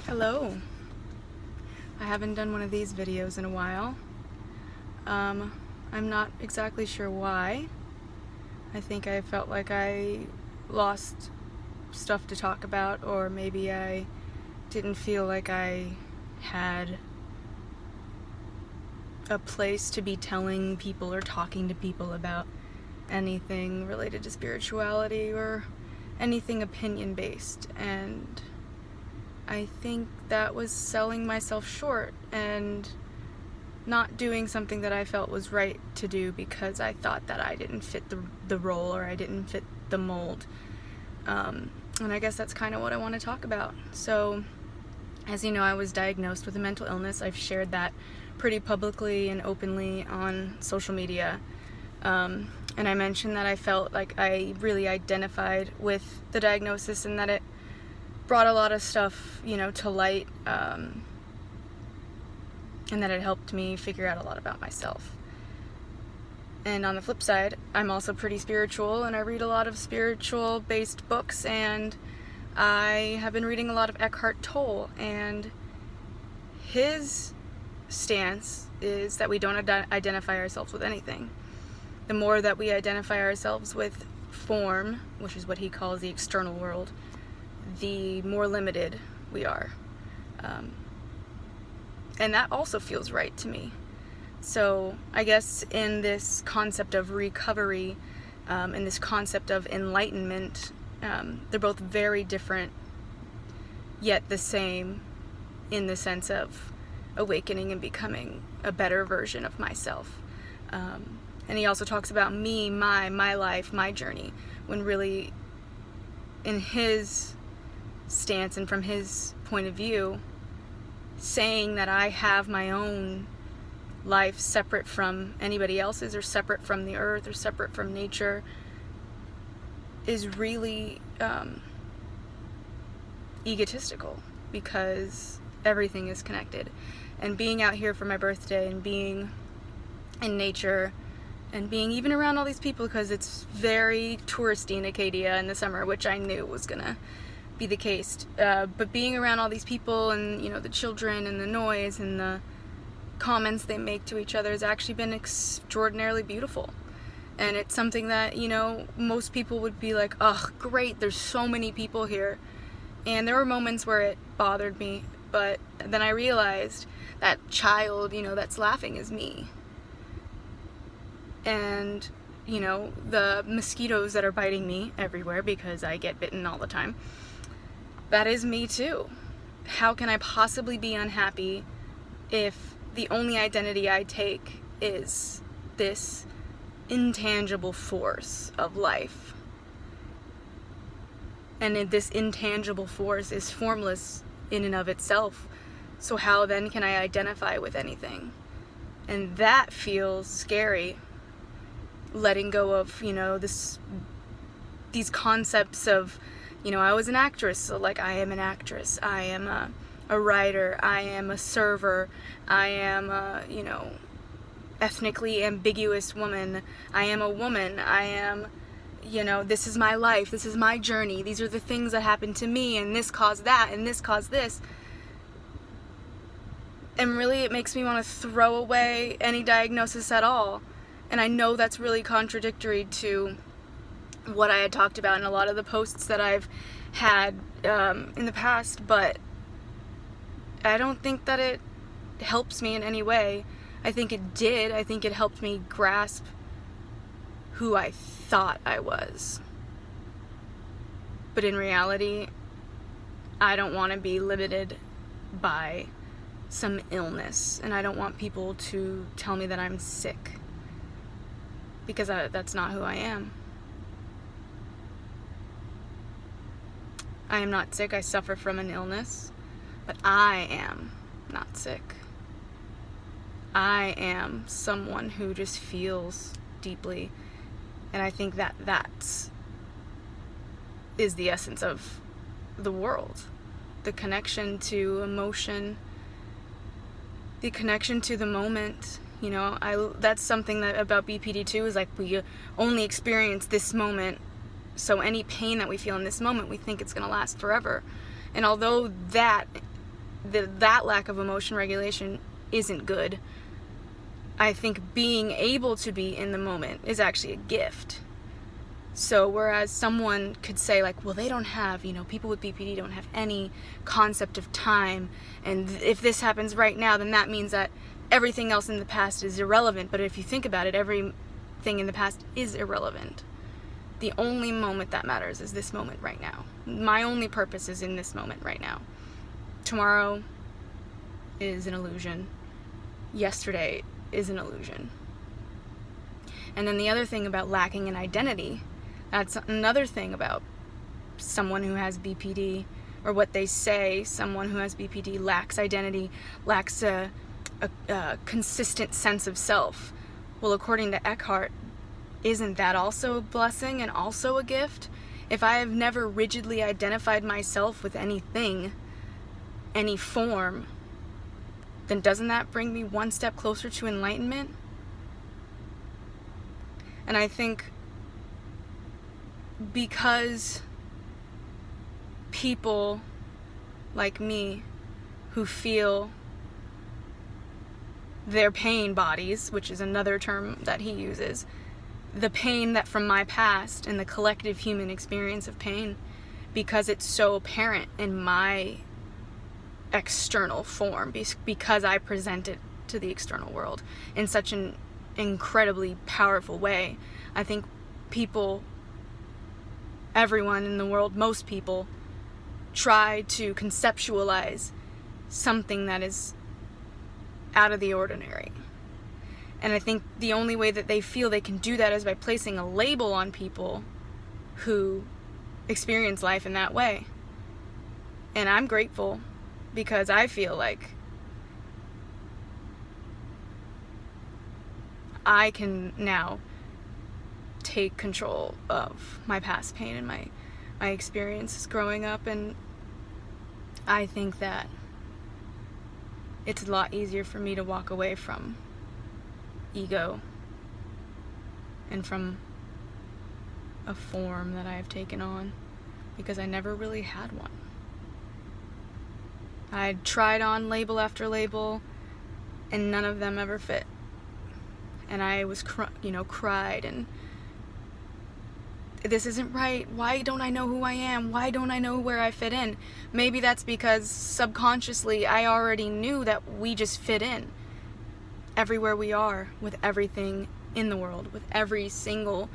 Hello. I haven't done one of these videos in a while. I'm not exactly sure why. I think I felt like I lost stuff to talk about, or maybe I didn't feel like I had a place to be telling people or talking to people about anything related to spirituality or anything opinion-based, and I think that was selling myself short and not doing something that I felt was right to do because I thought that I didn't fit the role, or I didn't fit the mold. And I guess that's kind of what I want to talk about. So, as you know, I was diagnosed with a mental illness. I've shared that pretty publicly and openly on social media. And I mentioned that I felt like I really identified with the diagnosis and that it brought a lot of stuff, to light, and that it helped me figure out a lot about myself. And on the flip side, I'm also pretty spiritual, and I read a lot of spiritual-based books, and I have been reading a lot of Eckhart Tolle, and his stance is that we don't identify ourselves with anything. The more that we identify ourselves with form, which is what he calls the external world, the more limited we are. And that also feels right to me. So I guess in this concept of recovery, in this concept of enlightenment, they're both very different, yet the same in the sense of awakening and becoming a better version of myself. And he also talks about me, my life, my journey, when really in his stance and from his point of view, saying that I have my own life separate from anybody else's, or separate from the earth, or separate from nature, is really egotistical, because everything is connected. And being out here for my birthday, and being in nature, and being even around all these people, because it's very touristy in Acadia in the summer, which I knew was gonna be the case, but being around all these people, and the children, and the noise, and the comments they make to each other has actually been extraordinarily beautiful. And it's something that most people would be like, oh great, there's so many people here. And there were moments where it bothered me, but then I realized that child that's laughing is me. And the mosquitoes that are biting me everywhere, because I get bitten all the time, that is me too. How can I possibly be unhappy if the only identity I take is this intangible force of life? And this intangible force is formless in and of itself. So how then can I identify with anything? And that feels scary. Letting go of, these concepts of, I was an actress, so like I am an actress, I am a writer, I am a server, I am a, ethnically ambiguous woman, I am a woman, I am, this is my life, this is my journey, these are the things that happened to me, and this caused that, and this caused this. And really it makes me want to throw away any diagnosis at all. And I know that's really contradictory to what I had talked about in a lot of the posts that I've had in the past, but I don't think that it helps me in any way. I think it did. I think it helped me grasp who I thought I was. But in reality, I don't want to be limited by some illness, and I don't want people to tell me that I'm sick, because that's not who I am. I am not sick. I suffer from an illness, but I am not sick. I am someone who just feels deeply, and I think that is the essence of the world. The connection to emotion, the connection to the moment. That's something that about BPD2 is like, we only experience this moment, so any pain that we feel in this moment, we think it's going to last forever. And although that that lack of emotion regulation isn't good. I think being able to be in the moment is actually a gift. So whereas someone could say like, well, they don't have, people with BPD don't have any concept of time, and if this happens right now, then that means that everything else in the past is irrelevant. But if you think about it, everything in the past is irrelevant. The only moment that matters is this moment right now. My only purpose is in this moment right now. Tomorrow is an illusion. Yesterday is an illusion. And then the other thing about lacking an identity, that's another thing about someone who has BPD, or what they say someone who has BPD lacks identity, lacks a consistent sense of self. Well, according to Eckhart, isn't that also a blessing and also a gift? If I have never rigidly identified myself with anything, any form, then doesn't that bring me one step closer to enlightenment? And I think because people like me who feel their pain bodies, which is another term that he uses, the pain that from my past and the collective human experience of pain, because it's so apparent in my external form, because I present it to the external world in such an incredibly powerful way. I think people, everyone in the world, most people, try to conceptualize something that is out of the ordinary. And I think the only way that they feel they can do that is by placing a label on people who experience life in that way. And I'm grateful, because I feel like I can now take control of my past pain and my experiences growing up, and I think that it's a lot easier for me to walk away from ego and from a form that I have taken on, because I never really had one. I tried on label after label, and none of them ever fit. And I was, cried, and this isn't right. Why don't I know who I am? Why don't I know where I fit in? Maybe that's because subconsciously I already knew that we just fit in everywhere we are, with everything in the world, with every single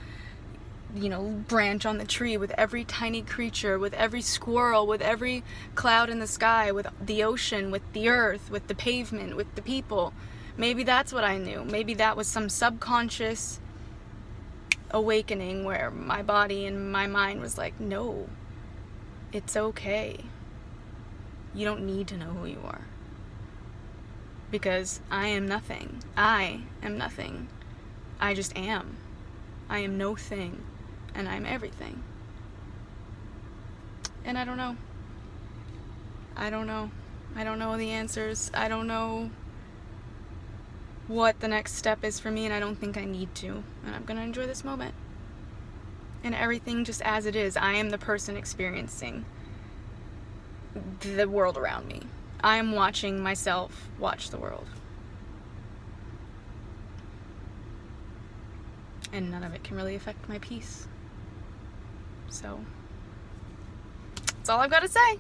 branch on the tree, with every tiny creature, with every squirrel, with every cloud in the sky, with the ocean, with the earth, with the pavement, with the people. Maybe that's what I knew. Maybe that was some subconscious awakening where my body and my mind was like, no, it's okay. You don't need to know who you are. Because I am nothing. I am nothing. I just am. I am no thing. And I'm everything. And I don't know. I don't know the answers. I don't know what the next step is for me, and I don't think I need to. And I'm gonna enjoy this moment. And everything just as it is. I am the person experiencing the world around me. I am watching myself watch the world. And none of it can really affect my peace. So, that's all I've got to say.